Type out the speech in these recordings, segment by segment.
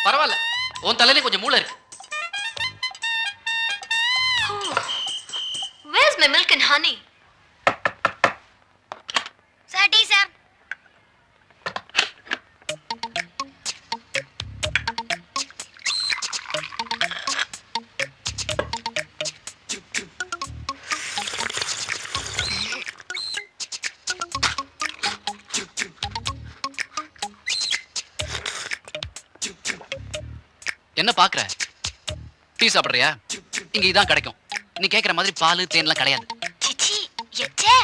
பரவாயில்ல, உன் தலையில கொஞ்சம் மூளை இருக்கு. Where's my milk and honey? Sir, tea, sir. என்ன பாக்குற? டீ சாப்பிடுறியா? இங்க இதான் கிடைக்கும். நீ கேக்குற மாதிரி பால் தேன்லாம் கிடையாது. சிச்சி, எச்சே.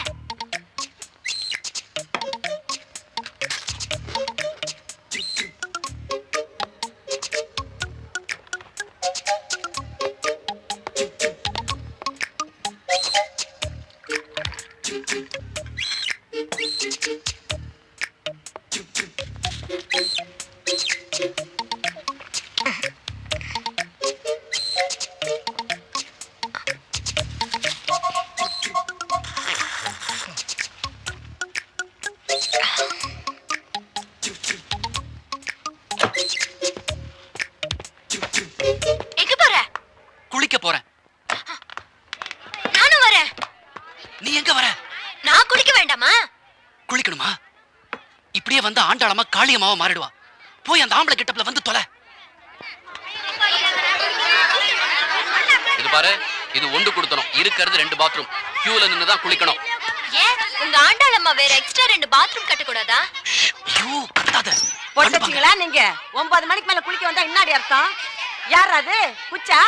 எங்க போற? குளிக்க போறேன். நானும் வரேன். நீ எங்க வர? நான் குளிக்க வேண்டாமா? குளிக்கணுமா? இப்படியே வந்து ஆண்டாளமா காளியம்மாவா மாறிடுவா. போய் அந்த ஆம்பளை கிட்டப்ல வந்து தொலை. இது பாரு, இது ஒன்று கொடுத்தனும். இருக்கிறது 2 பாத்ரூம். கியூல நின்னு தான் குளிக்கணும். ஏன் உங்க ஆண்டாளம்மா வேற எக்ஸ்ட்ரா 2 பாத்ரூம் கட்ட கூடாதா? ஐயோ, கத்தாத. போட்டீங்களா நீங்க? 9 மணிக்கு மேல குளிக்க வந்தா என்னடி அர்த்தம்? யார் அது? குச்சா?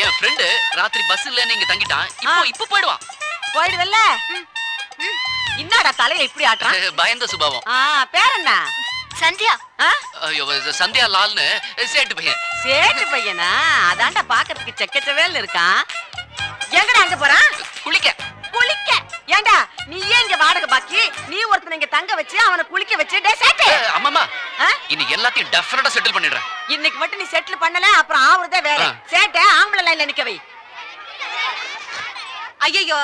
என் ஃப்ரெண்ட் ராத்திரி பஸ் இல்லன்னு இங்க தங்கிட்டான். இப்போ போய்டுவான். போயிடுவல்ல? என்னடா தலைய இப்படி ஆட்றான்? பயந்த சுபாவம். பேர் என்ன? சந்தியா. ஐயோ, சந்தியா லால்னு சேட்டு பையன். சேட்டு பையனா? அதான்டா பாக்கிறதுக்கு செக்கச்சவேல்னு இருக்கான். எங்கடா அங்க போறான்? குளிக்க. குளிக்க? ஏண்டா நீ ஏன் இங்க வாடகை பாக்கி? நீ ஒருத்தனை இங்க தங்க வச்சு அவனை குளிக்க வச்சு டே சேட்டு. அம்மாமா, இன்னைக்கு எல்லாத்தையும் டெஃபினட்டா செட்டில் பண்ணிடுறேன். இன்னைக்கு மட்டும் நீ செட்டில் பண்ணல அப்புறம் ஆவுறதே வேற. சேட்டை ஆம்பளை லைன்ல நிக்க வை. ஐயோ,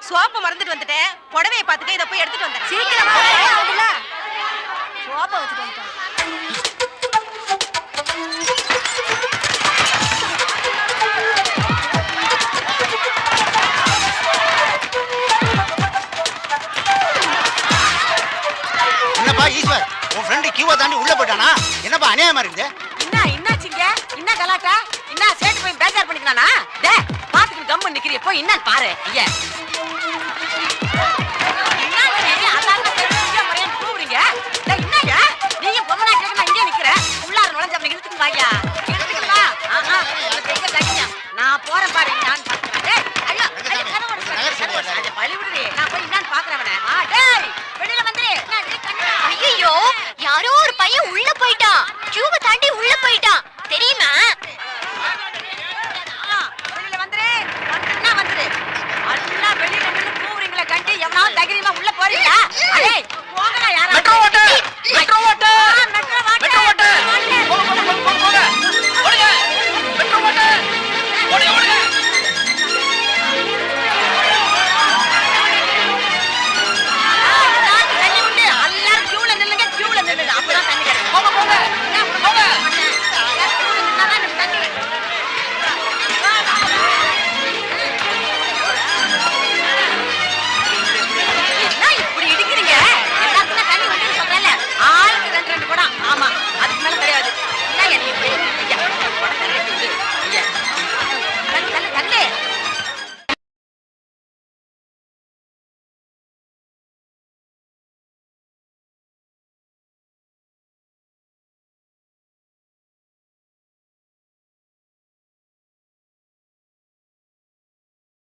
சோப்பு மறந்துட்டு வந்துட்டேன். புடவையை பார்த்துட்டு இத போய் எடுத்துட்டு வந்தேன். சீக்கிரமா ஆவுதுல. சோப்பை வச்சுட்டு வந்துட்டேன். என்னப்பா ஈஸ்வர், உன் ஃப்ரெண்ட் கியூவை தாண்டி உள்ள போயிட்டானா? என்னப்பா அநியாயமா இருக்குது? என்னாச்சுங்க? என்ன கலாட்டா? என்ன சேட்டு போய் பேஜார் பண்ணிக்கலானா? டே பாத்துக்கு கம்மு நிக்கிறிய போய் என்னன்னு பாரு. ஐயா